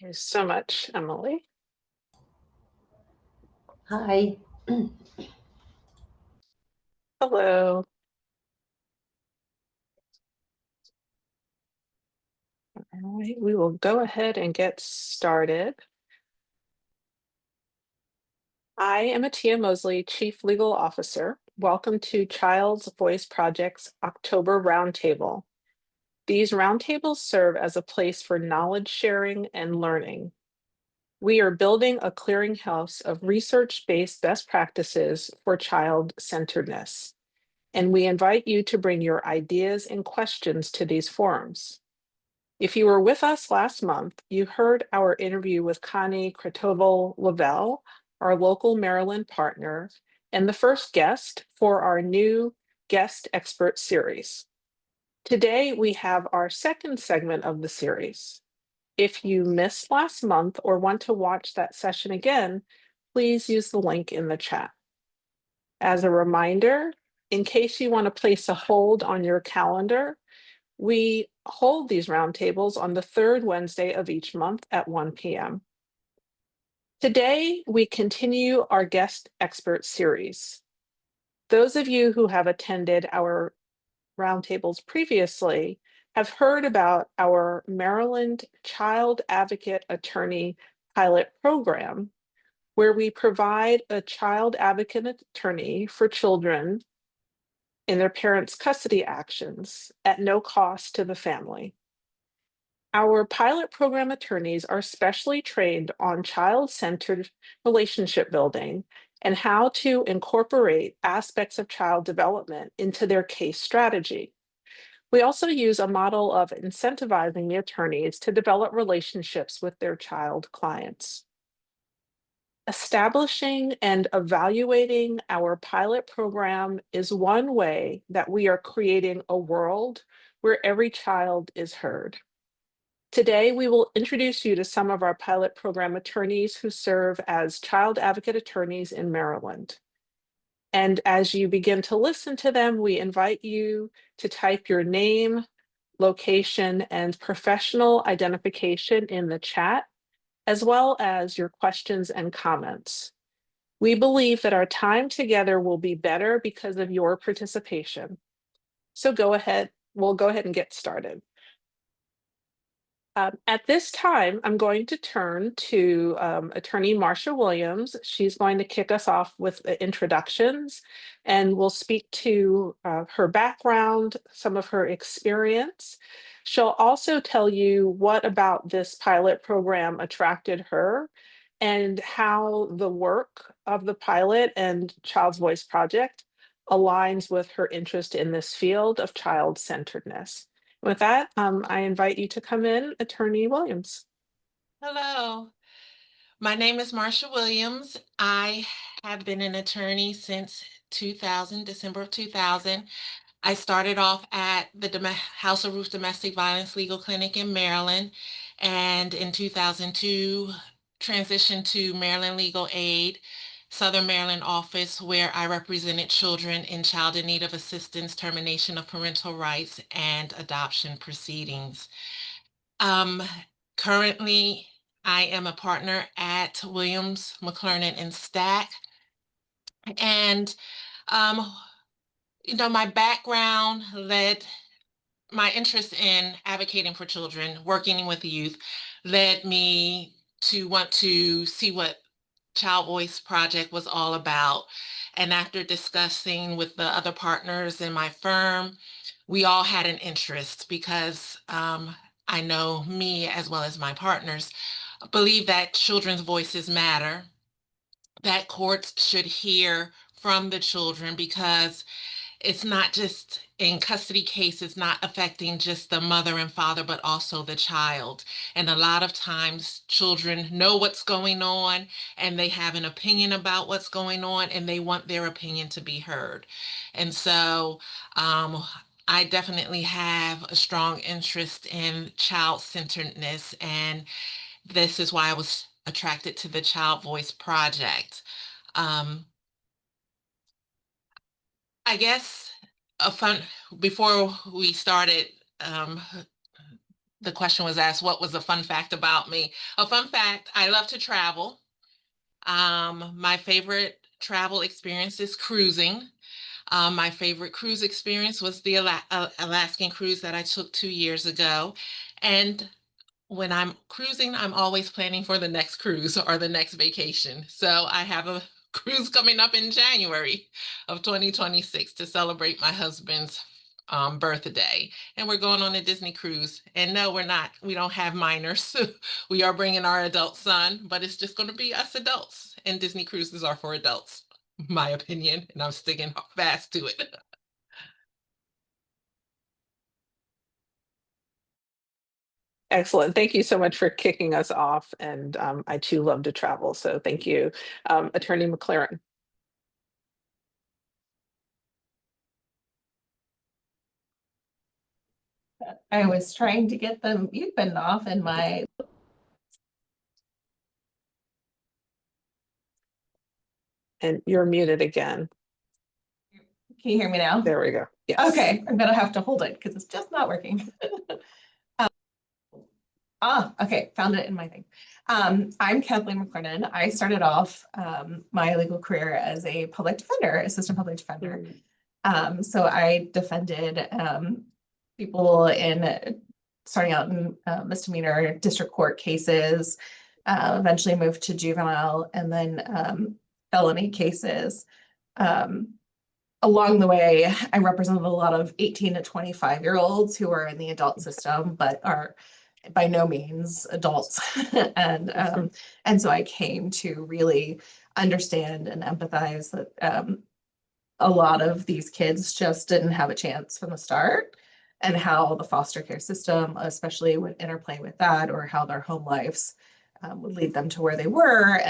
you so much, Emily. Hi. Hello. All right, we will go ahead and get started. I am Atia Mosley, Chief Legal Officer. Welcome to Child's Voice Project's October Roundtable. These roundtables serve as a place for knowledge sharing and learning. We are building a clearinghouse of research-based best practices for child-centeredness, and we invite you to bring your ideas and questions to these forums. If you were with us last month, you heard our interview with Connie Kretoval-Lavelle, our local Maryland partner, and the first guest for our new guest expert series. Today, we have our second segment of the series. If you missed last month or want to watch that session again, please use the link in the chat. As a reminder, in case you want to place a hold on your calendar, we hold these roundtables on the third Wednesday of each month at 1 p.m. Today, we continue our guest expert series. Those of you who have attended our roundtables previously have heard about our Maryland Child Advocate Attorney pilot program, where we provide a child advocate attorney for children in their parents' custody actions at no cost to the family. Our pilot program attorneys are specially trained on child-centered relationship building and how to incorporate aspects of child development into their case strategy. We also use a model of incentivizing the attorneys to develop relationships with their child clients. Establishing and evaluating our pilot program is one way that we are creating a world where every child is heard. Today, we will introduce you to some of our pilot program attorneys who serve as child advocate attorneys in Maryland. And as you begin to listen to them, we invite you to type your name, location, and professional identification in the chat, as well as your questions and comments. We believe that our time together will be better because of your participation. So we'll go ahead and get started. At this time, I'm going to turn to Attorney Marsha Williams. She's going to kick us off with the introductions, and we'll speak to her background, some of her experience. She'll also tell you what about this pilot program attracted her and how the work of the pilot and Child's Voice Project aligns with her interest in this field of child-centeredness. With that, I invite you to come in, Attorney Williams. Hello, my name is Marsha Williams. I have been an attorney since 2000, December of 2000. I started off at the House of Ruth Domestic Violence Legal Clinic in Maryland, and in 2002 transitioned to Maryland Legal Aid, Southern Maryland office, where I represented children in child in need of assistance, termination of parental rights, and adoption proceedings. Um, Currently, I am a partner at Williams, McLernan, and Stack. And, um, my background led my interest in advocating for children, working with youth, led me to want to see what Child Voice Project was all about. And after discussing with the other partners in my firm, we all had an interest because I know me as well as my partners believe that children's voices matter, that courts should hear from the children because it's not just in custody cases, not affecting just the mother and father, but also the child. And a lot of times children know what's going on and they have an opinion about what's going on and they want their opinion to be heard. And so I definitely have a strong interest in child-centeredness, and this is why I was attracted to the Child Voice Project. Um, I guess a fun before we started, um, the question was asked, what was a fun fact about me? A fun fact, I love to travel. My favorite travel experience is cruising. My favorite cruise experience was the Alaskan cruise that I took 2 years ago. And when I'm cruising, I'm always planning for the next cruise or the next vacation. So I have a cruise coming up in January of 2026 to celebrate my husband's birthday. And we're going on a Disney cruise. And no, we're not. We don't have minors. We are bringing our adult son, but it's just going to be us adults. And Disney cruises are for adults, my opinion. And I'm sticking fast to it. Excellent. Thank you so much for kicking us off. And I too love to travel. So thank you. Attorney McLaren. I was trying to get the mute button off and And you're muted again. can you hear me now? There we go. Yes. Okay, I'm gonna have to hold it because it's just not working. Okay, found it in my thing. I'm Kathleen McCornan. I started off my legal career as a public defender, assistant public defender. So I defended people in starting out in misdemeanor district court cases, eventually moved to juvenile, and then felony cases. Along the way, I represented a lot of 18 to 25-year-olds who are in the adult system, but are by no means adults. And so I came to really understand and empathize that a lot of these kids just didn't have a chance from the start, and how the foster care system especially would interplay with that, or how their home lives would lead them to where they were.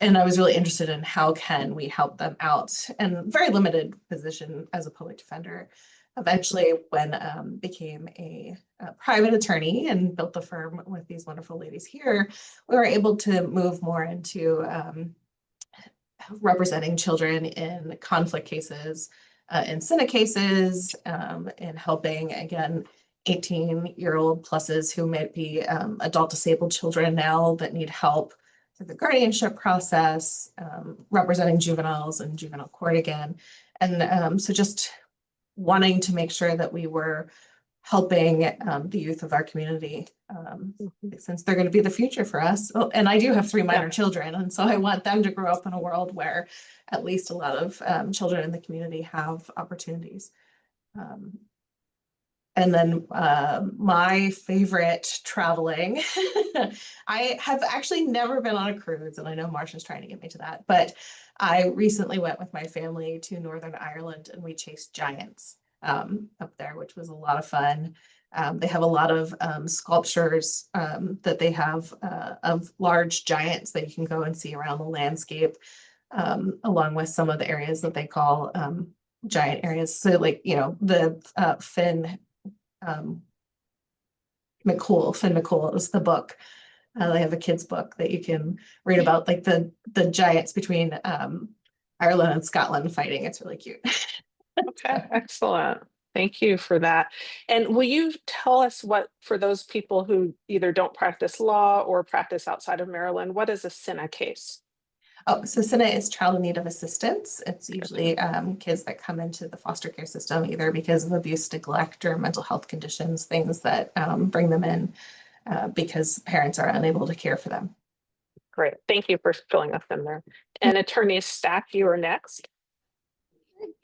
And I was really interested in how can we help them out, and very limited position as a public defender. Eventually, when became a private attorney and built the firm with these wonderful ladies here, we were able to move more into representing children in conflict cases, in Senate cases, and helping, again, 18-year-old pluses who might be adult disabled children now that need help through the guardianship process, representing juveniles in juvenile court again. And so just wanting to make sure that we were helping the youth of our community, since they're going to be the future for us. Oh, and I do have 3 minor children, and so I want them to grow up in a world where at least a lot of children in the community have opportunities. And then my favorite traveling, I have actually never been on a cruise, and I know Marsha's trying to get me to that, but I recently went with my family to Northern Ireland, and we chased giants up there, which was a lot of fun. They have a lot of sculptures that they have of large giants that you can go and see around the landscape, along with some of the areas that they call giant areas. So like, the Finn McCool is the book. They have a kid's book that you can read about, like the giants between Ireland and Scotland fighting. It's really cute. Okay, excellent. Thank you for that. And will you tell us what, for those people who either don't practice law or practice outside of Maryland, what is a SINA case? Oh, so SINA is child in need of assistance. It's usually kids that come into the foster care system either because of abuse, neglect, or mental health conditions, things that bring them in because parents are unable to care for them. Great. Thank you for filling us in there. And Attorney Stack, you are next.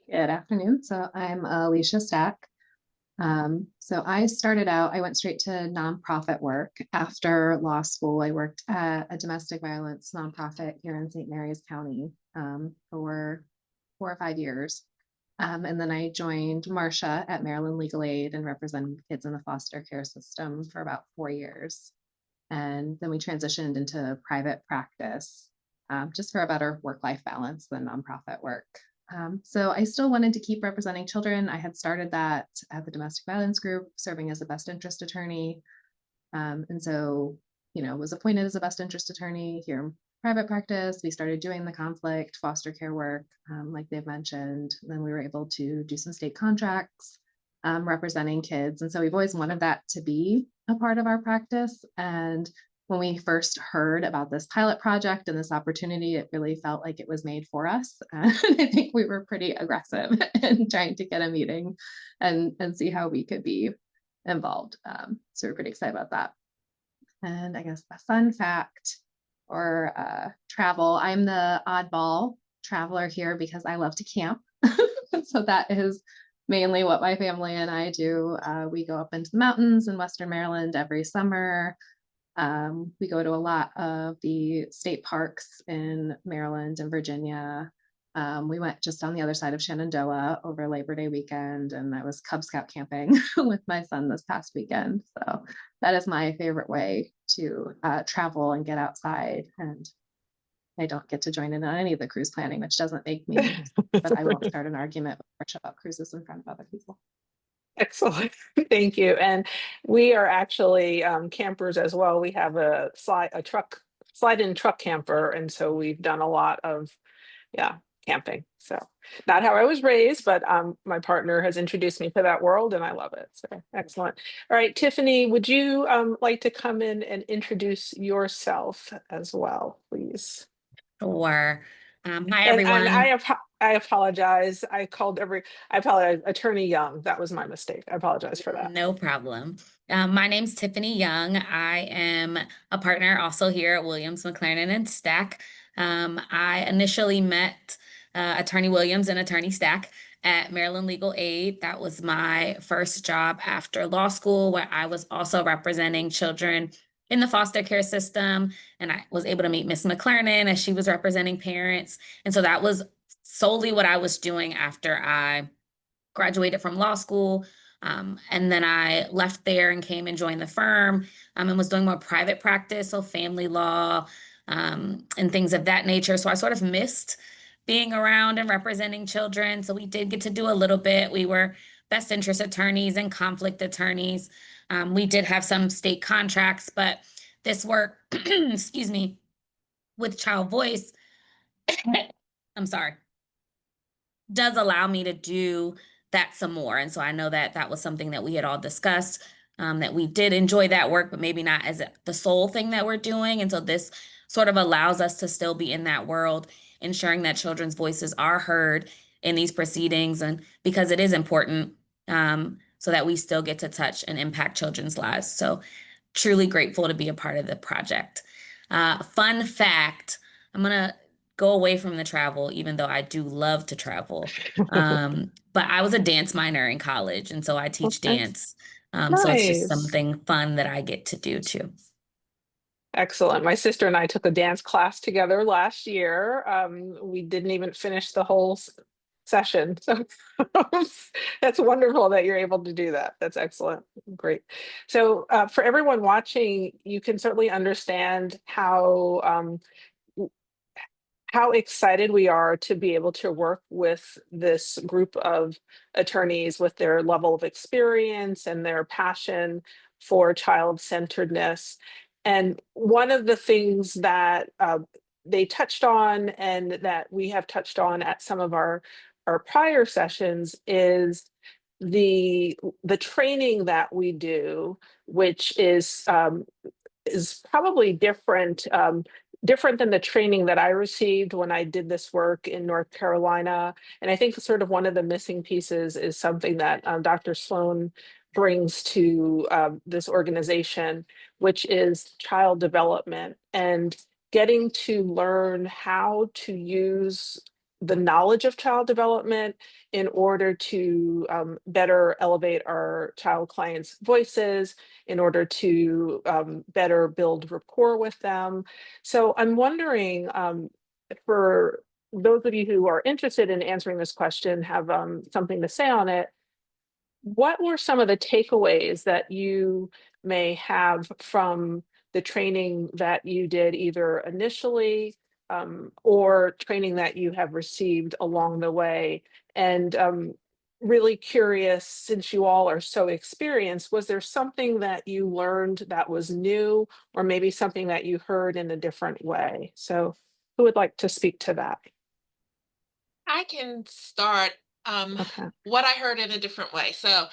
Good afternoon. So I'm Alicia Stack. So I went straight to nonprofit work. After law school, I worked at a domestic violence nonprofit here in St. Mary's County for 4 or 5 years. And then I joined Marcia at Maryland Legal Aid and represented kids in the foster care system for about 4 years. And then we transitioned into private practice just for a better work-life balance than nonprofit work. So I still wanted to keep representing children. I had started that at the domestic violence group, serving as a best interest attorney. And so, was appointed as a best interest attorney here in private practice. We started doing the conflict foster care work, like they've mentioned. Then we were able to do some state contracts. representing kids. And so we've always wanted that to be a part of our practice. And when we first heard about this pilot project and this opportunity, it really felt like it was made for us. And I think we were pretty aggressive in trying to get a meeting and see how we could be involved. So we're pretty excited about that. And I guess a fun fact or travel, I'm the oddball traveler here because I love to camp. So that is mainly what my family and I do. We go up into the mountains in Western Maryland every summer. We go to a lot of the state parks in Maryland and Virginia. We went just on the other side of Shenandoah over Labor Day weekend, and I was Cub Scout camping with my son this past weekend. So that is my favorite way to travel and get outside. And I don't get to join in on any of the cruise planning, which doesn't make me, but I won't start an argument with Marsha about cruises in front of other people. Excellent. Thank you. And we are actually campers as well. We have a slide-in truck camper. And so we've done a lot of, camping. So not how I was raised, but my partner has introduced me to that world and I love it. So excellent. All right, Tiffany, would you like to come in and introduce yourself as well, please? Sure. Hi, And everyone. I apologize. I apologize, Attorney Young. That was my mistake. I apologize for that. No problem. My name's Tiffany Young. I am a partner also here at Williams, McLaren and Stack. I initially met Attorney Williams and Attorney Stack at Maryland Legal Aid. That was my first job after law school, where I was also representing children in the foster care system. And I was able to meet Miss McLaren as she was representing parents. And so that was solely what I was doing after I graduated from law school. And then I left there and came and joined the firm and was doing more private practice, so family law and things of that nature. So I sort of missed being around and representing children. So we did get to do a little bit. We were best interest attorneys and conflict attorneys. We did have some state contracts, but this work, excuse me, with Child Voice, I'm sorry, does allow me to do that some more. And so I know that that was something that we had all discussed, that we did enjoy that work, but maybe not as the sole thing that we're doing. And so this sort of allows us to still be in that world, ensuring that children's voices are heard in these proceedings, and because it is important, so that we still get to touch and impact children's lives. So truly grateful to be a part of the project. Fun fact, I'm gonna go away from the travel, even though I do love to travel. But I was a dance minor in college, and so I teach Okay. dance. So it's just Nice. something fun that I get to do too. Excellent. My sister and I took a dance class together last year. We didn't even finish the whole session. So that's wonderful that you're able to do that. That's excellent. Great. So for everyone watching, you can certainly understand how excited we are to be able to work with this group of attorneys with their level of experience and their passion for child-centeredness. And one of the things that they touched on and that we have touched on at some of our prior sessions is the training that we do, which is probably different than the training that I received when I did this work in North Carolina. And I think sort of one of the missing pieces is something that Dr. Sloan brings to this organization, which is child development and getting to learn how to use the knowledge of child development in order to better elevate our child clients' voices, in order to better build rapport with them. So I'm wondering, for those of you who are interested in answering this question, have something to say on it, what were some of the takeaways that you may have from the training that you did either initially or training that you have received along the way? And really curious, since you all are so experienced, was there something that you learned that was new, or maybe something that you heard in a different way? So who would like to speak to that? I can start. Okay. what I heard in a different way. So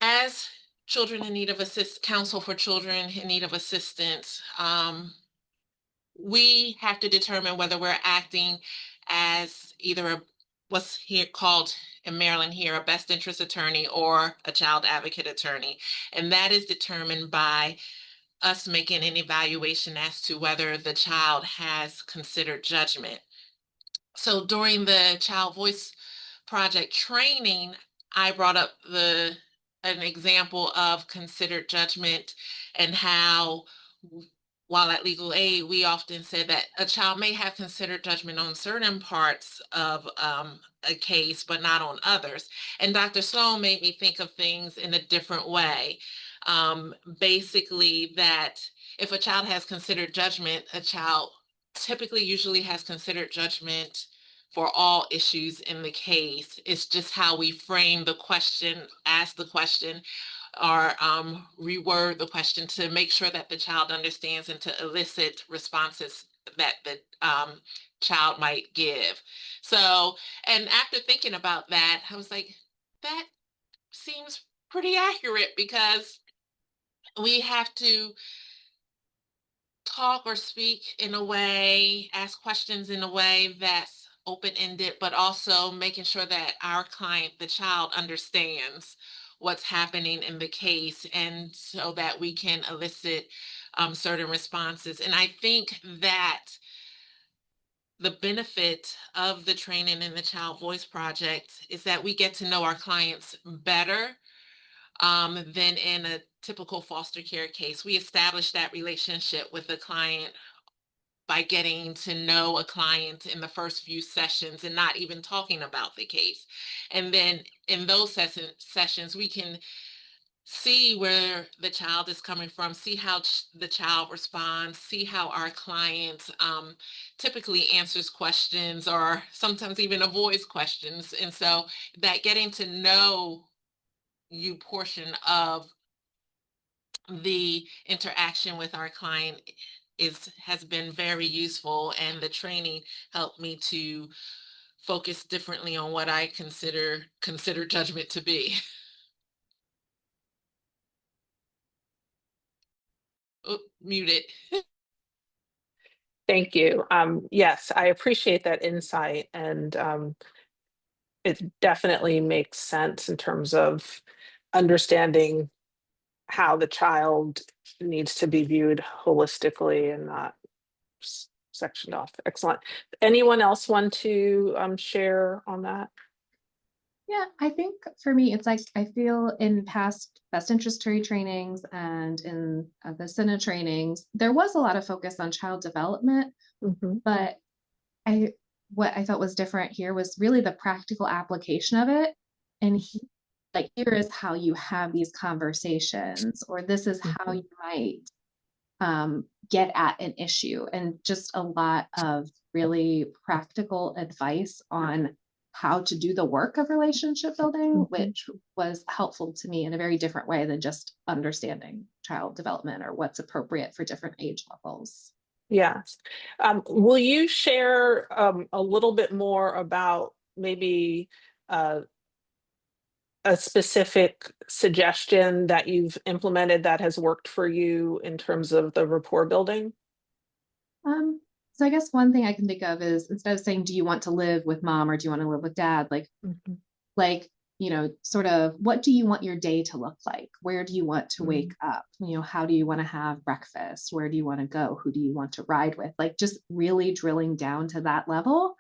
as children in need of counsel for children in need of assistance, we have to determine whether we're acting as either what's here called in Maryland here, a best interest attorney or a child advocate attorney. And that is determined by us making an evaluation as to whether the child has considered judgment. So during the Child Voice Project training, I brought up an example of considered judgment and how while at legal aid, we often said that a child may have considered judgment on certain parts of a case, but not on others. And Dr. Sloan made me think of things in a different way. Basically, that if a child has considered judgment, a child typically usually has considered judgment for all issues in the case. It's just how we frame the question, ask the question, or reword the question to make sure that the child understands and to elicit responses that the child might give. So, and after thinking about that, I was like, that seems pretty accurate because we have to talk or speak in a way, ask questions in a way that's open-ended, but also making sure that our client, the child, understands what's happening in the case, and so that we can elicit certain responses. And I think that the benefit of the training in the Child Voice Project is that we get to know our clients better than in a typical foster care case. We establish that relationship with the client by getting to know a client in the first few sessions and not even talking about the case. And then in those sessions, we can see where the child is coming from, see how the child responds, see how our client typically answers questions or sometimes even avoids questions. And so that getting to know you portion of the interaction with our client has been very useful, and the training helped me to focus differently on what I consider judgment to be. Oh, muted. Thank you. Yes, I appreciate that insight, and it definitely makes sense in terms of understanding how the child needs to be viewed holistically and not sectioned off. Excellent. Anyone else want to share on that? Yeah, I think for me, it's like I feel in past best interest trainings and in the Senate trainings, there was a lot of focus on child development, Mhm. but what I felt was different here was really the practical application of it. And like, here is how you have these conversations, or this is how Mhm. you might get at an issue, and just a lot of really practical advice on how to do the work of relationship building, Mhm. which was helpful to me in a very different way than just understanding child development or what's appropriate for different age levels. Yes. Will you share a little bit more about maybe uh, a specific suggestion that you've implemented that has worked for you in terms of the rapport building? Um, so I guess one thing I can think of is, instead of saying, do you want to live with mom or do you want to live with dad? Mhm. Like, sort of, what do you want your day to look like? Where do you want to wake up? How do you want to have breakfast? Where do you want to go? Who do you want to ride with? Like, just really drilling down to that level.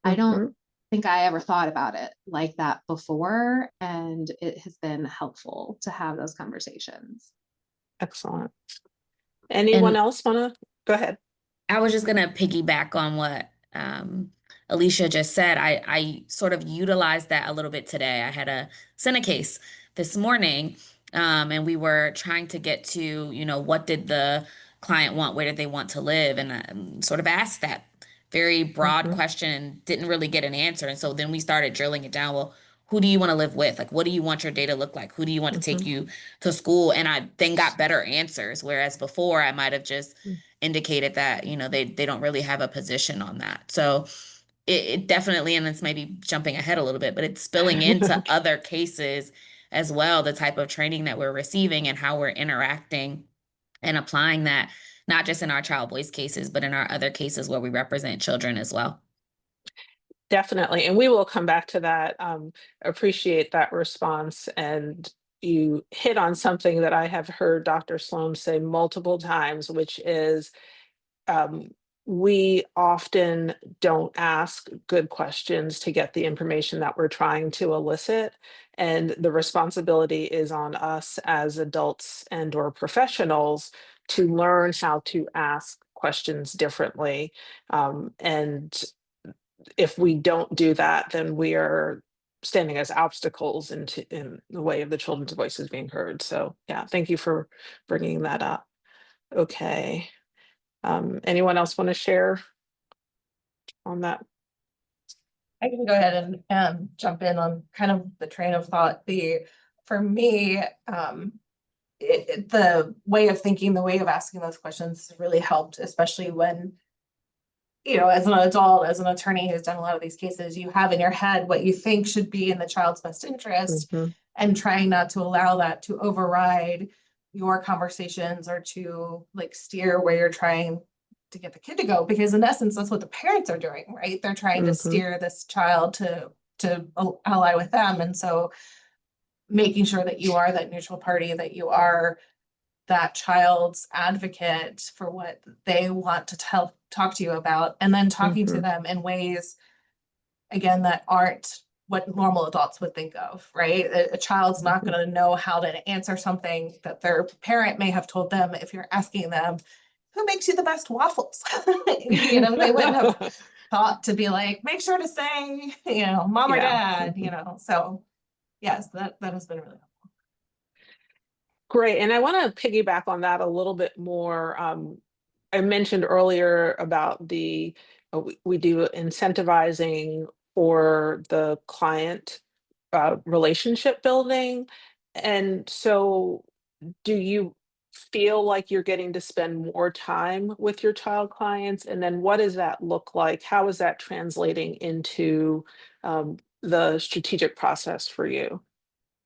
I don't Mhm. think I ever thought about it like that before, and it has been helpful to have those conversations. Excellent. Anyone And else want to go ahead? I was just gonna piggyback on what Alicia just said. I sort of utilized that a little bit today. I had a Senate case this morning, and we were trying to get to, what did the client want? Where did they want to live? And I sort of asked that very broad Mhm. question, didn't really get an answer. And so then we started drilling it down. Well, who do you want to live with? Like, what do you want your day to look like? Who do you want to take Mhm. you to school? And I then got better answers. Whereas before I might have just indicated that, they don't really have a position on that. So it definitely, and it's maybe jumping ahead a little bit, but it's spilling into other cases as well, the type of training that we're receiving and how we're interacting and applying that, not just in our child voice cases, but in our other cases where we represent children as well. Definitely. And we will come back to that. Appreciate that response. And you hit on something that I have heard Dr. Sloan say multiple times, which is um, we often don't ask good questions to get the information that we're trying to elicit. And the responsibility is on us as adults and or professionals to learn how to ask questions differently. And if we don't do that, then we are standing as obstacles in the way of the children's voices being heard. So yeah, thank you for bringing that up. Okay. Anyone else want to share on that? I can go ahead and jump in on kind of the train of thought. For me, the way of thinking, the way of asking those questions really helped, especially when, as an adult, as an attorney who's done a lot of these cases, you have in your head what you think should be in the child's best interest, and trying not to allow that to override your conversations or to like steer where you're trying to get the kid to go, because in essence, that's what the parents are doing, right? They're trying to steer this child to ally with them. And so making sure that you are that neutral party, that you are that child's advocate for what they want to talk to you about, and then talking to them in ways, again, that aren't what normal adults would think of, right? A child's not going to know how to answer something that their parent may have told them if you're asking them, who makes you the best waffles? They wouldn't have thought to be like, make sure to say, mom or dad, So yes, that has been really helpful. Great. And I want to piggyback on that a little bit more. I mentioned earlier about we do incentivizing for the client relationship building. And so do you feel like you're getting to spend more time with your child clients? And then what does that look like? How is that translating into the strategic process for you?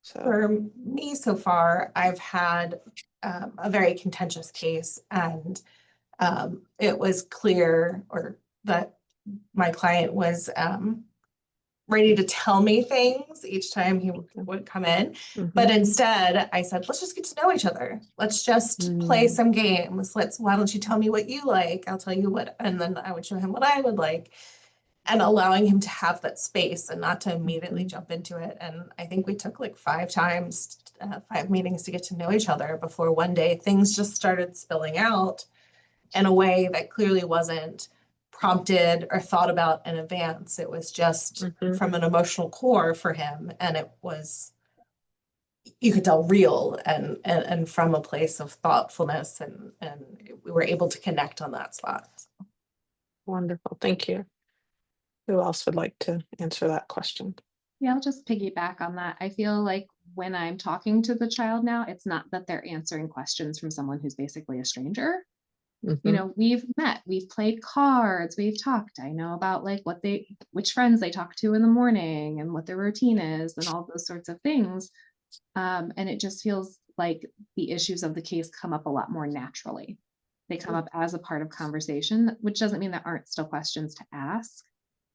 So. For me so far, I've had a very contentious case, and it was clear that my client was ready to tell me things each time he would come in. But instead, I said, let's just get to know each other. Let's just play some games. Why don't you tell me what you like? I'll tell you what, and then I would show him what I would like. And allowing him to have that space and not to immediately jump into it. And I think we took like 5 meetings to get to know each other before one day things just started spilling out in a way that clearly wasn't prompted or thought about in advance. It was just from an emotional core for him. And it was, you could tell, real and from a place of thoughtfulness, and we were able to connect on that spot. Wonderful. Thank you. Who else would like to answer that question? Yeah, I'll just piggyback on that. I feel like when I'm talking to the child now, it's not that they're answering questions from someone who's basically a stranger. We've met, we've played cards, we've talked. I know about like which friends they talk to in the morning and what their routine is and all those sorts of things. And it just feels like the issues of the case come up a lot more naturally. They come up as a part of conversation, which doesn't mean there aren't still questions to ask.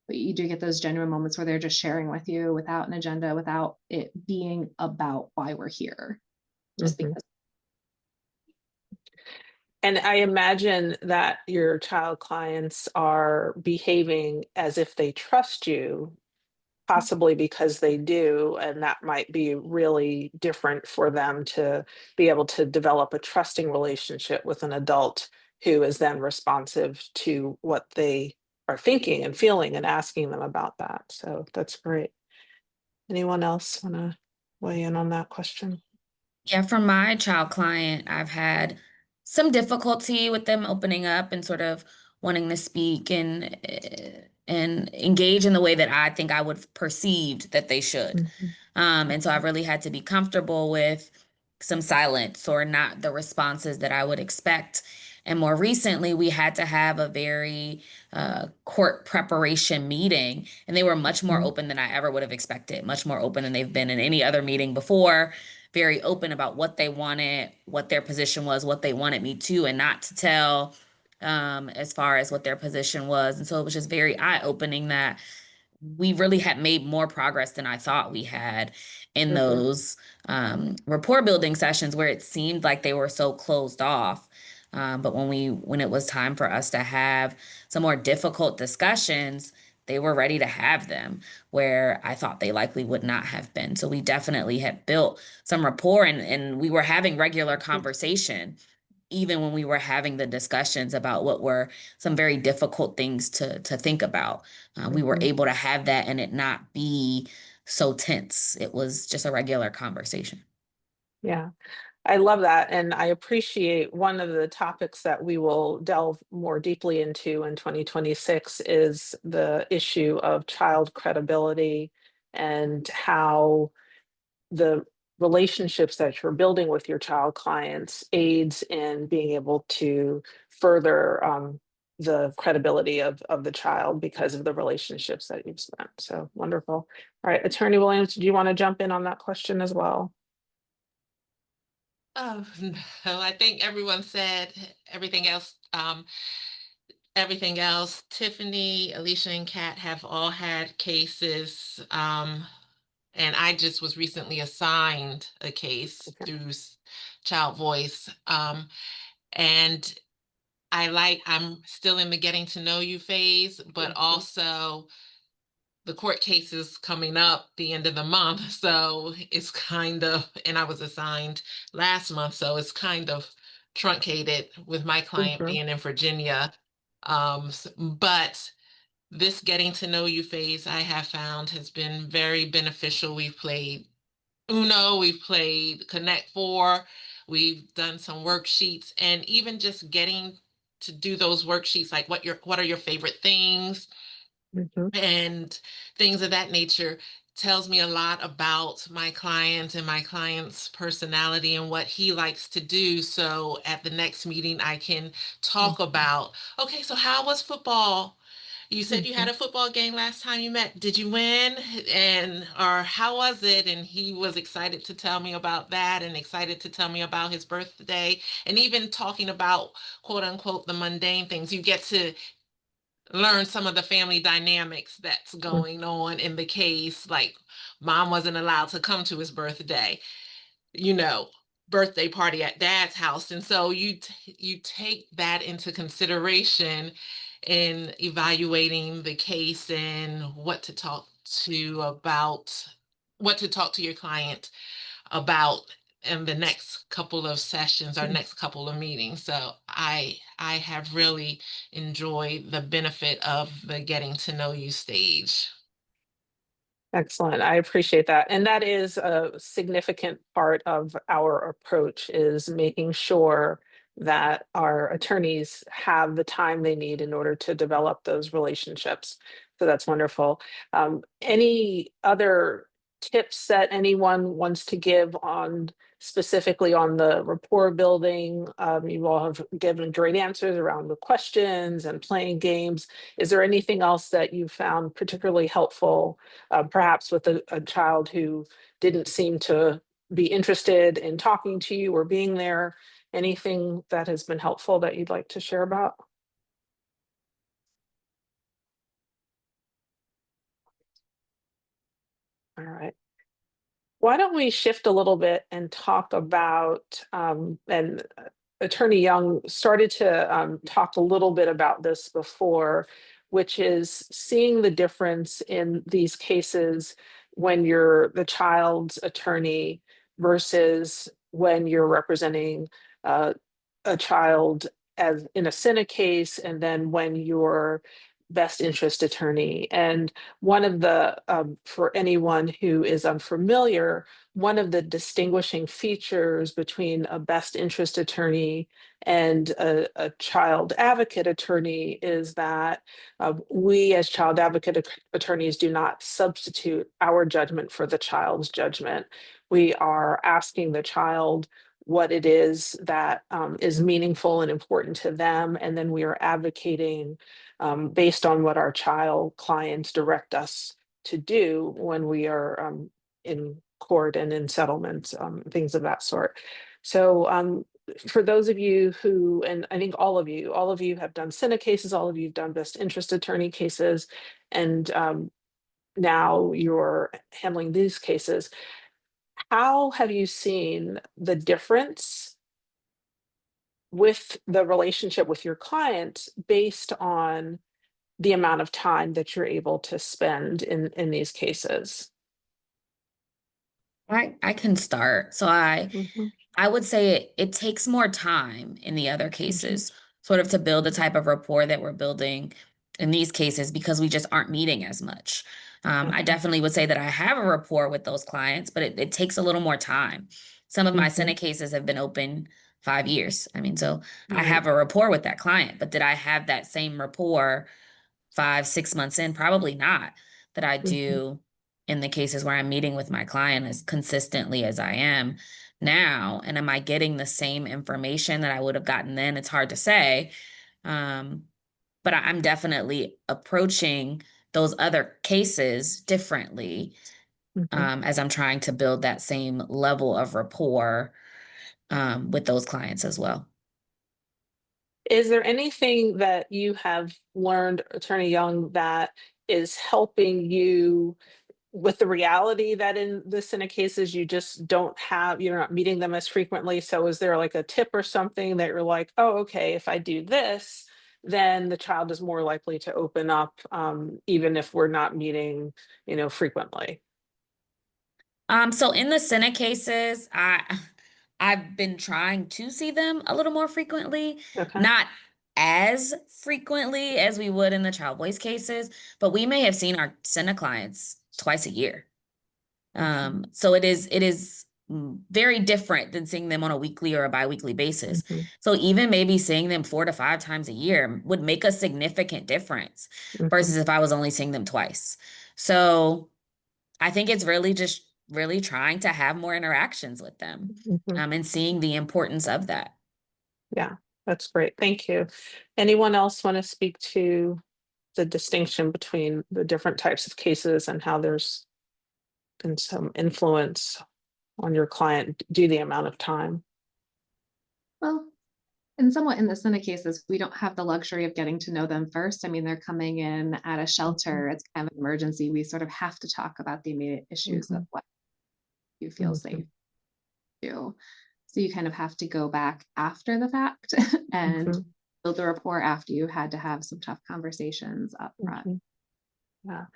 But you do get those genuine moments where they're just sharing with you without an agenda, without it being about why we're here. Just because. And I imagine that your child clients are behaving as if they trust you, possibly because they do, and that might be really different for them to be able to develop a trusting relationship with an adult who is then responsive to what they are thinking and feeling and asking them about that. So that's great. Anyone else want to weigh in on that question? Yeah, for my child client, I've had some difficulty with them opening up and sort of wanting to speak and engage in the way that I think I would have perceived that they should. And so I've really had to be comfortable with some silence or not the responses that I would expect. And more recently, we had to have a very court preparation meeting, and they were much more open than I ever would have expected, much more open than they've been in any other meeting before. Very open about what they wanted, what their position was, what they wanted me to and not to tell, as far as what their position was. And so it was just very eye-opening that we really had made more progress than I thought we had in those rapport building sessions where it seemed like they were so closed off. But when it was time for us to have some more difficult discussions, they were ready to have them where I thought they likely would not have been. So we definitely had built some rapport, and we were having regular conversation even when we were having the discussions about what were some very difficult things to think about. We were able to have that and it not be so tense. It was just a regular conversation. Yeah, I love that. And I appreciate one of the topics that we will delve more deeply into in 2026 is the issue of child credibility and how the relationships that you're building with your child clients aids in being able to further the credibility of the child because of the relationships that you've spent. So wonderful. All right, Attorney Williams, do you want to jump in on that question as well? Oh, no, I think everyone said everything else. Everything else. Tiffany, Alicia, and Kat have all had cases. And I just was recently assigned a case Okay. through Child Voice. And I'm still in the getting to know you phase, but also the court case is coming up the end of the month. So it's kind of, and I was assigned last month, so it's kind of truncated with my client Mhm. being in Virginia. But this getting to know you phase I have found has been very beneficial. We've played Uno, we've played Connect Four, we've done some worksheets, and even just getting to do those worksheets, like what are your favorite things Mhm. and things of that nature, tells me a lot about my client and my client's personality and what he likes to do. So at the next meeting, I can talk about, okay, so how was football? You said you had a football game last time you met. Did you win? And or how was it? And he was excited to tell me about that and excited to tell me about his birthday and even talking about quote unquote the mundane things. You get to learn some of the family dynamics that's Mhm. going on in the case. Like mom wasn't allowed to come to his birthday, you know, birthday party at dad's house. And so you take that into consideration in evaluating the case and what to talk to your client about in the next couple of sessions or next couple of meetings. So I have really enjoyed the benefit of the getting to know you stage. Excellent. I appreciate that. And that is a significant part of our approach is making sure that our attorneys have the time they need in order to develop those relationships. So that's wonderful. Any other tips that anyone wants to give on specifically on the rapport building? You all have given great answers around the questions and playing games. Is there anything else that you found particularly helpful? Perhaps with a child who didn't seem to be interested in talking to you or being there. Anything that has been helpful that you'd like to share about? All right. Why don't we shift a little bit and talk about, and Attorney Young started to talk a little bit about this before, which is seeing the difference in these cases when you're the child's attorney versus when you're representing uh, a child as in a Senate case, and then when you're best interest attorney. And one of the, for anyone who is unfamiliar, one of the distinguishing features between a best interest attorney and a child advocate attorney is that we as child advocate attorneys do not substitute our judgment for the child's judgment. We are asking the child what it is that is meaningful and important to them. And then we are advocating based on what our child clients direct us to do when we are in court and in settlements, things of that sort. So for those of you who, and I think all of you have done Senate cases, all of you have done best interest attorney cases, and now you're handling these cases. How have you seen the difference with the relationship with your client based on the amount of time that you're able to spend in these cases? I can start. So Mhm, I would say it takes more time in the other mhm, cases, sort of to build the type of rapport that we're building in these cases because we just aren't meeting as much. I okay, definitely would say that I have a rapport with those clients, but it takes a little more time. Some of my mhm, Senate cases have been open 5 years. I mean, so I right, have a rapport with that client, but did I have that same rapport 5, 6 months in? Probably not, that I mhm, do in the cases where I'm meeting with my client as consistently as I am now. And am I getting the same information that I would have gotten then? It's hard to say. Um, but I'm definitely approaching those other cases differently mhm. as I'm trying to build that same level of rapport with those clients as well. Is there anything that you have learned, Attorney Young, that is helping you with the reality that in the Senate cases you just don't have, you're not meeting them as frequently? So is there like a tip or something that you're like, oh, okay, if I do this, then the child is more likely to open up, even if we're not meeting, frequently? So in the Senate cases, I've been trying to see them a little more frequently, Okay. not as frequently as we would in the child voice cases, but we may have seen our Senate clients twice a year. Okay. So it is very different than seeing them on a weekly or a biweekly basis. Mhm, So even maybe seeing them 4 to 5 times a year would make a significant difference mhm, versus if I was only seeing them twice. So I think it's really just really trying to have more interactions with them, mhm. and seeing the importance of that. Yeah, that's great. Thank you. Anyone else want to speak to the distinction between the different types of cases and how there's been some influence on your client due to the amount of time? Well, and somewhat in the Senate cases, we don't have the luxury of getting to know them first. I mean, they're coming in at a Mhm, shelter, it's kind of an emergency. We sort of have to talk about the immediate issues of mhm, what you feel mhm, safe to do. So you kind of have to go back after the fact and mhm, build the rapport after you had to have some tough conversations up front. mhm. Yeah.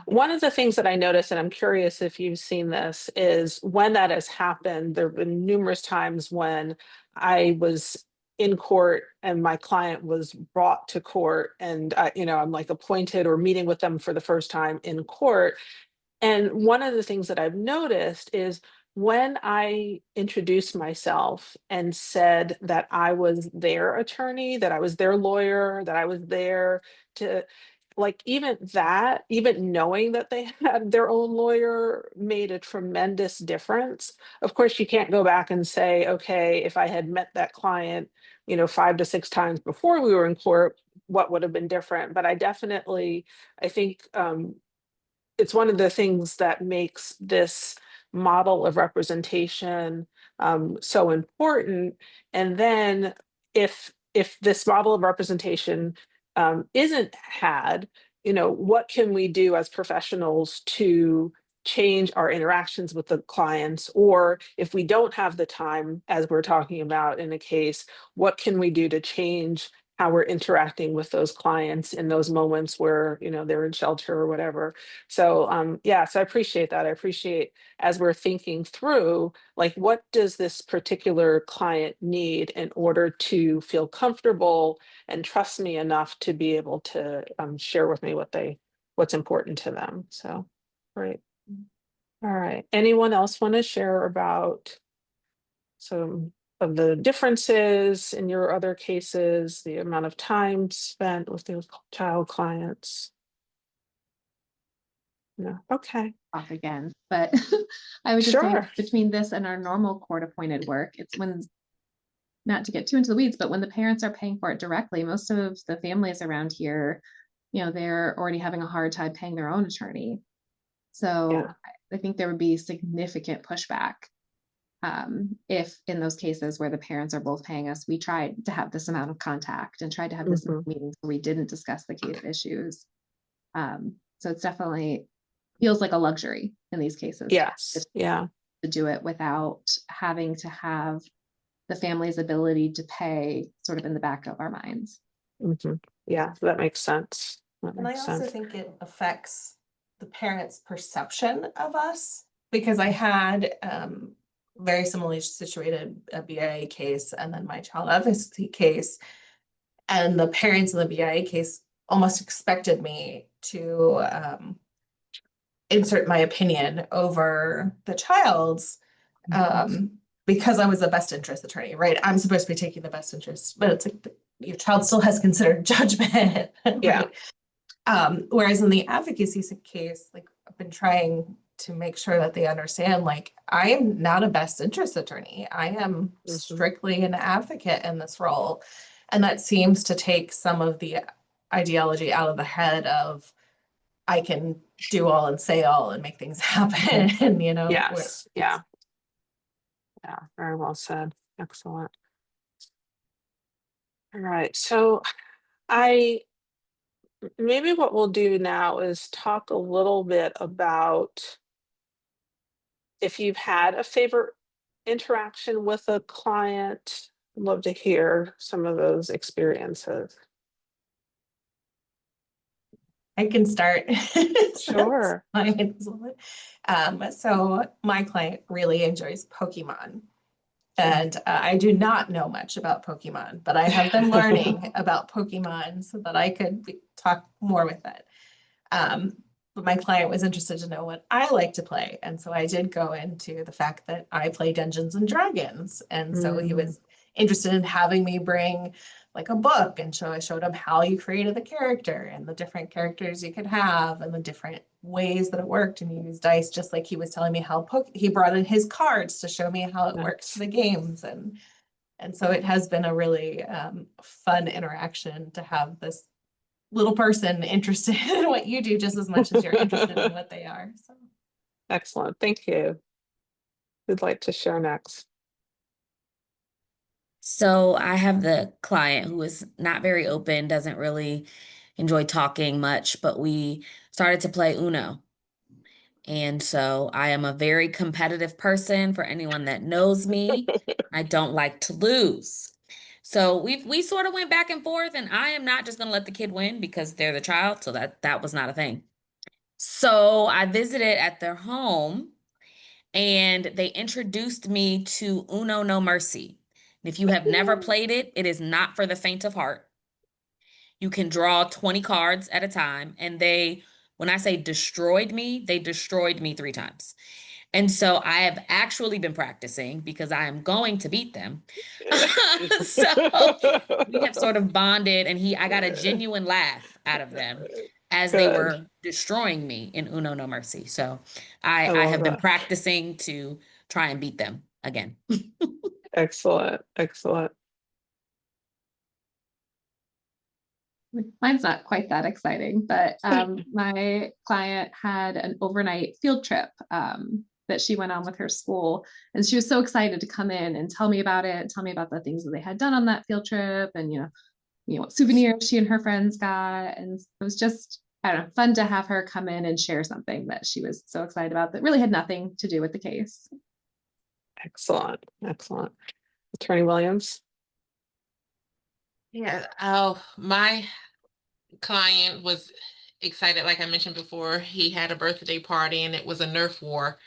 One of the things that I noticed, and I'm curious if you've seen this, is when that has happened, there have been numerous times when I was in court and my client was brought to court and I'm like appointed or meeting with them for the first time in court. And one of the things that I've noticed is when I introduced myself and said that I was their attorney, that I was their lawyer, that I was there to, like, even that, even knowing that they had their own lawyer made a tremendous difference. Of course, you can't go back and say, okay, if I had met that client, 5 to 6 times before we were in court, what would have been different? But I think it's one of the things that makes this model of representation so important. And then if this model of representation isn't had, what can we do as professionals to change our interactions with the clients? Or if we don't have the time, as we're talking about in a case, what can we do to change how we're interacting with those clients in those moments where they're in shelter or whatever? So yeah, so I appreciate that. I appreciate, as we're thinking through, like, what does this particular client need in order to feel comfortable and trust me enough to be able to share with me what's important to them. So great. All right. Anyone else want to share about some of the differences in your other cases, the amount of time spent with those child clients? Yeah. Okay. off again. But I would just say Sure. between this and our normal court appointed work, it's when, not to get too into the weeds, but when the parents are paying for it directly, most of the families around here, they're already having a hard time paying their own attorney. So Yeah. I think there would be significant pushback if in those cases where the parents are both paying us, we tried to have this amount of contact and tried to have this meeting so we didn't discuss the case issues. So it's definitely feels like a luxury in these cases Yes. Yeah. to do it without having to have the family's ability to pay sort of in the back of our minds. Yeah, that makes sense. That And I makes also sense. think it affects the parents' perception of us, because I had very similarly situated a BIA case and then my child advocacy case. And the parents in the BIA case almost expected me to insert my opinion over the child's because I was the best interest attorney, right? I'm supposed to be taking the best interest, but it's like your child still has considered judgment, Yeah. right? Whereas in the advocacy case, like I've been trying to make sure that they understand, like, I am not a best interest attorney. I am strictly an advocate in this role. And that seems to take some of the ideology out of the head of I can do all and say all and make things happen. And, Yes. Yeah. Yeah. Very well said. Excellent. All right. So maybe what we'll do now is talk a little bit about if you've had a favorite interaction with a client. I'd love to hear some of those experiences. I can start. Sure. So my client really enjoys Pokemon. And I do not know much about Pokemon, but I have been learning about Pokemon so that I could talk more with it. But my client was interested to know what I like to play. And so I did go into the fact that I play Dungeons and Dragons. And so he was interested in having me bring like a book. And so I showed him how you created the character and the different characters you could have and the different ways that it worked. And you use dice, just like he was telling me how he brought in his cards to show me how it works for the games. And so it has been a really fun interaction to have this little person interested in what you do just as much as you're interested in what they are. So. Excellent. Thank you. Who'd like to share next? So I have the client who is not very open, doesn't really enjoy talking much, but we started to play Uno. And so I am a very competitive person. For anyone that knows me, I don't like to lose. So we sort of went back and forth, and I am not just going to let the kid win because they're the child. So that was not a thing. So I visited at their home, and they introduced me to Uno No Mercy. And if you have never played it, it is not for the faint of heart. You can draw 20 cards at a time, and when I say destroyed me, they destroyed me 3 times. And so I have actually been practicing because I am going to beat them. So we have sort of bonded, and I got a genuine laugh out of them as they Good. were destroying me in Uno No Mercy. So I I love have been that. practicing to try and beat them again. Excellent. Excellent. Mine's not quite that exciting, but my client had an overnight field trip that she went on with her school. And she was so excited to come in and tell me about it, and tell me about the things that they had done on that field trip and, what souvenirs she and her friends got. And it was just, I don't know, fun to have her come in and share something that she was so excited about that really had nothing to do with the case. Excellent. Excellent. Attorney Williams. Yeah. Oh, my client was excited. Like I mentioned before, he had a birthday party and it was a Nerf war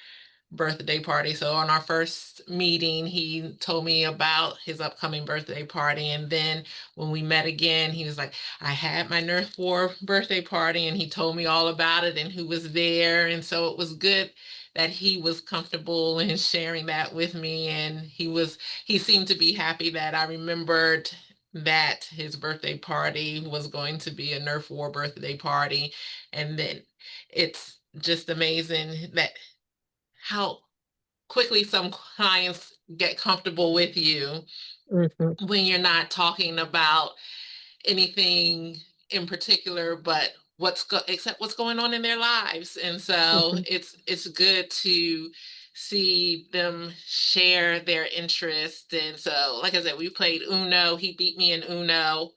birthday party. So on our first meeting, he told me about his upcoming birthday party. And then when we met again, he was like, I had my Nerf War birthday party, and he told me all about it and who was there. And so it was good that he was comfortable in sharing that with me. And he seemed to be happy that I remembered that his birthday party was going to be a Nerf War birthday party. And then it's just amazing that how quickly some clients get comfortable with you Mhm. when you're not talking about anything in particular, but except what's going on in their lives. And so Mhm. it's good to see them share their interest. And so, like I said, we played Uno. He beat me in Uno,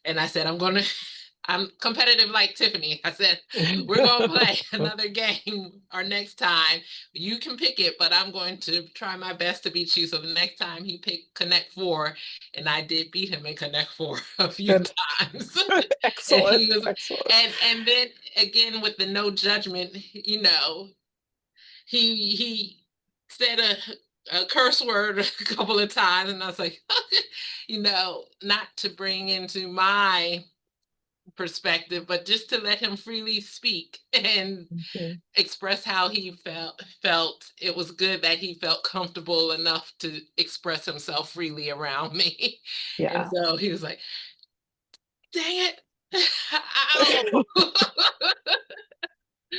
and I said, I'm competitive like Tiffany. I said, we're going to play another game our next time. You can pick it, but I'm going to try my best to beat you. So the next time he picked Connect Four, and I did beat him in Connect Four a few Good. times. And Excellent. he was, Excellent. and then again with the no judgment, he said a curse word a couple of times, and I was like, not to bring into my perspective, but just to let him freely speak and Mhm. express how he felt. It was good that he felt comfortable enough to express himself freely around me. And Yeah. so he was like, dang it. Ow.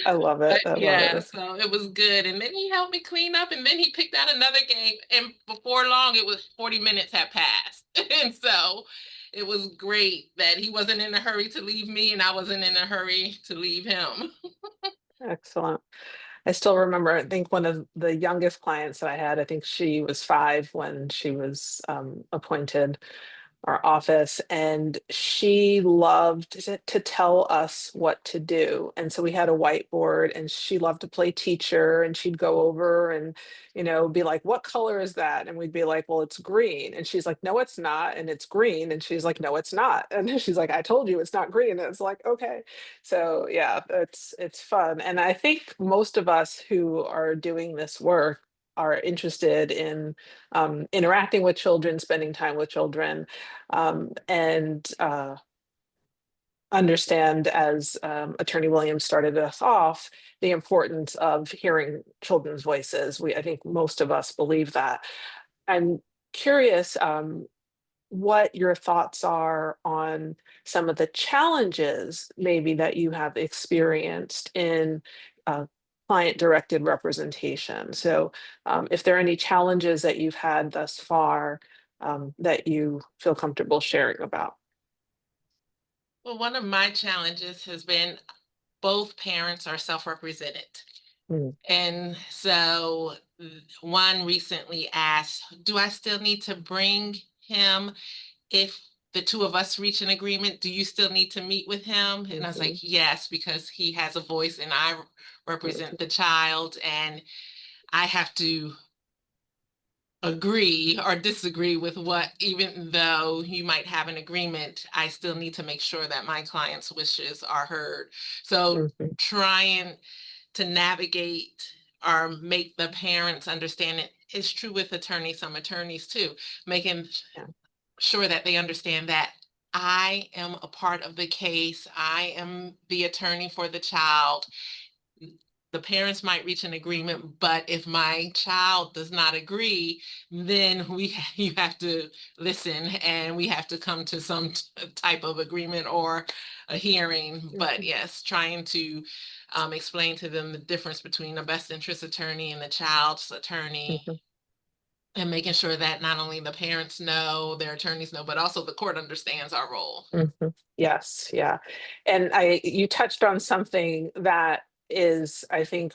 I love it. But I love yeah, it. so it was good. And then he helped me clean up, and then he picked out another game. And before long, it was 40 minutes had passed. And so it was great that he wasn't in a hurry to leave me, and I wasn't in a hurry to leave him. Excellent. I still remember, I think one of the youngest clients that I had, I think she was 5 when she was appointed our office, and she loved to tell us what to do. And so we had a whiteboard, and she loved to play teacher, and she'd go over and be like, what color is that? And we'd be like, well, it's green. And she's like, no, it's not, and it's green. And she's like, no, it's not. And she's like, I told you it's not green. And it's like, okay. So yeah, it's fun. And I think most of us who are doing this work are interested in interacting with children, spending time with children, and understand, as Attorney Williams started us off, the importance of hearing children's voices. I think most of us believe that. I'm curious what your thoughts are on some of the challenges maybe that you have experienced in client-directed representation. So if there are any challenges that you've had thus far that you feel comfortable sharing about. Well, one of my challenges has been both parents are self-represented. Mm. And so one recently asked, do I still need to bring him if the two of us reach an agreement? Do you still need to meet with him? And I was Mhm. like, yes, because he has a voice and I represent Mhm. the child, and I have to agree or disagree with what, even though you might have an agreement, I still need to make sure that my client's wishes are heard. So Mhm. trying to navigate or make the parents understand it is true with attorneys, some attorneys too, making Yeah. sure that they understand that I am a part of the case. I am the attorney for the child. The parents might reach an agreement, but if my child does not agree, then you have to listen, and we have to come to some type of agreement or a hearing. But Mhm. yes, trying to explain to them the difference between a best interest attorney and the child's attorney, Mhm. and making sure that not only the parents know, their attorneys know, but also the court understands our role. Mhm. Yes, yeah. And you touched on something that is, I think,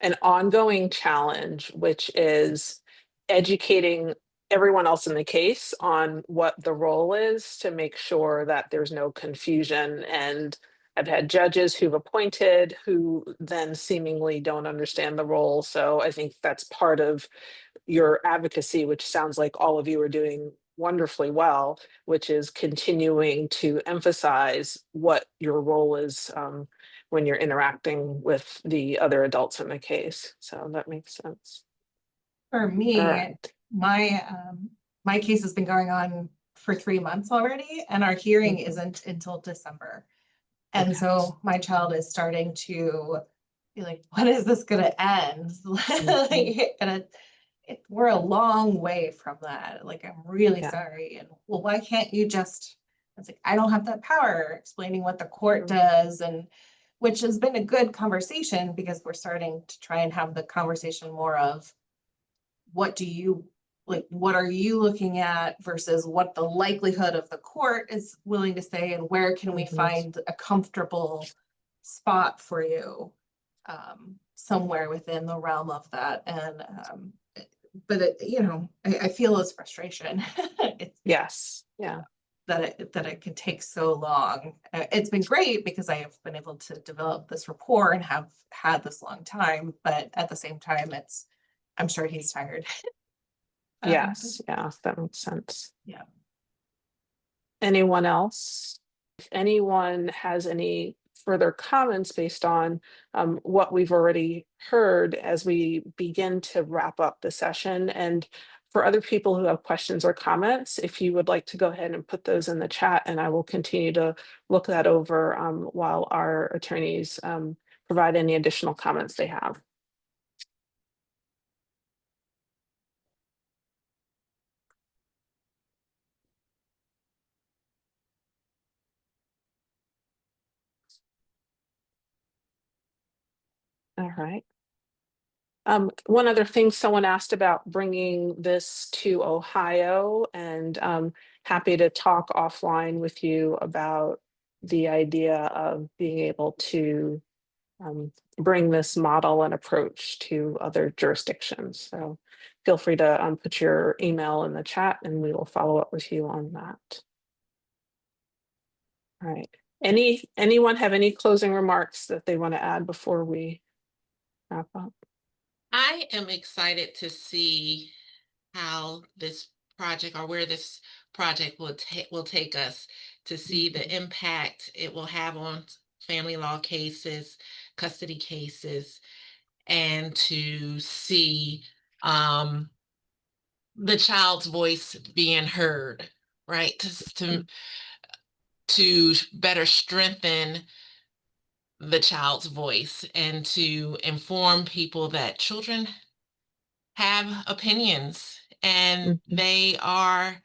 an ongoing challenge, which is educating everyone else in the case on what the role is to make sure that there's no confusion. And I've had judges who've appointed who then seemingly don't understand the role. So I think that's part of your advocacy, which sounds like all of you are doing wonderfully well, which is continuing to emphasize what your role is when you're interacting with the other adults in the case. So that makes sense. For All me, right. my case has been going on for 3 months already, and our hearing Mhm. isn't until December. And Okay. so my child is starting to be like, when is this gonna end? Mhm. Like, and we're a long way from that. Like, I'm really Yeah. sorry. And well, why can't you just, it's like, I don't have that power, explaining what the court Mhm. does. And which has been a good conversation because we're starting to try and have the conversation more of what do you like, what are you looking at versus what the likelihood of the court is willing to say, and where can we find a comfortable spot for you somewhere within the realm of that. And but it, you know, I feel his frustration. It's Yes. Yeah. that it can take so long. It's been great because I have been able to develop this rapport and have had this long time, but at the same time, I'm sure he's tired. Yes. Yeah. That makes sense. Yeah. Anyone else? If anyone has any further comments based on what we've already heard as we begin to wrap up the session, and for other people who have questions or comments, if you would like to go ahead and put those in the chat, and I will continue to look that over while our attorneys provide any additional comments they have. All right. One other thing, someone asked about bringing this to Ohio, and happy to talk offline with you about the idea of being able to bring this model and approach to other jurisdictions. So feel free to put your email in the chat and we will follow up with you on that. All right. Anyone have any closing remarks that they want to add before we wrap up? I am excited to see how this project, or where this project will take us, to see the impact it will have on family law cases, custody cases, and to see the child's voice being heard, right? To better strengthen the child's voice and to inform people that children have opinions and they are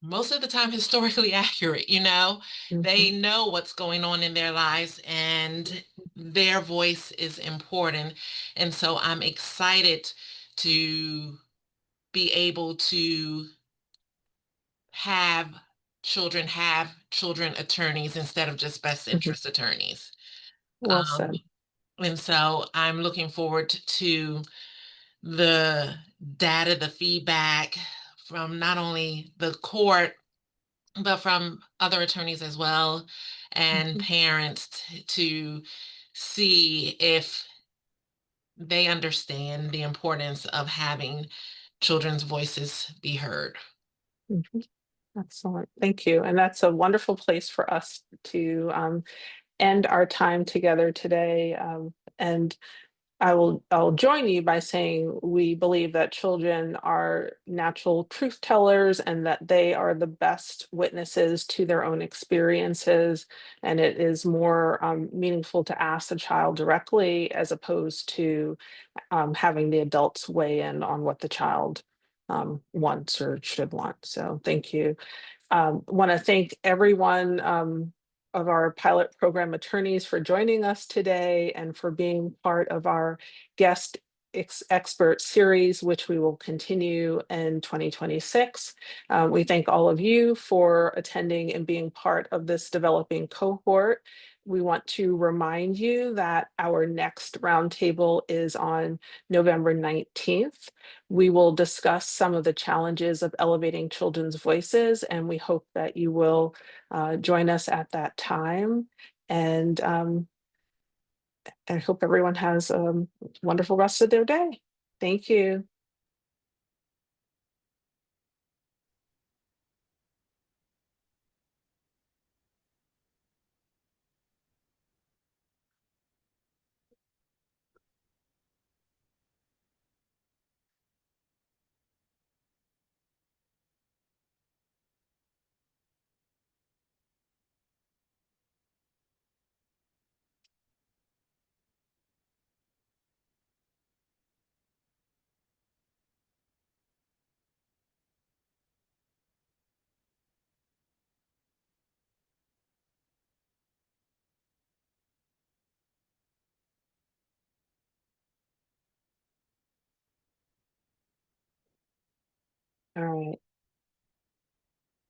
most of the time historically accurate. You know, they know what's going on in their lives and their voice is important. And so I'm excited to be able to have children attorneys instead of just best interest attorneys. Well said. And so I'm looking forward to the data, the feedback from not only the court, but from other attorneys as well, and parents to see if they understand the importance of having children's voices be heard. Excellent. Thank you. And that's a wonderful place for us to end our time together today. And I'll join you by saying we believe that children are natural truth tellers and that they are the best witnesses to their own experiences. And it is more meaningful to ask the child directly as opposed to having the adults weigh in on what the child wants or should want. So thank you. Want to thank everyone of our pilot program attorneys for joining us today and for being part of our guest expert series, which we will continue in 2026. We thank all of you for attending and being part of this developing cohort. We want to remind you that our next roundtable is on November 19th. We will discuss some of the challenges of elevating children's voices, and we hope that you will join us at that time. And I hope everyone has a wonderful rest of their day. Thank you. All right.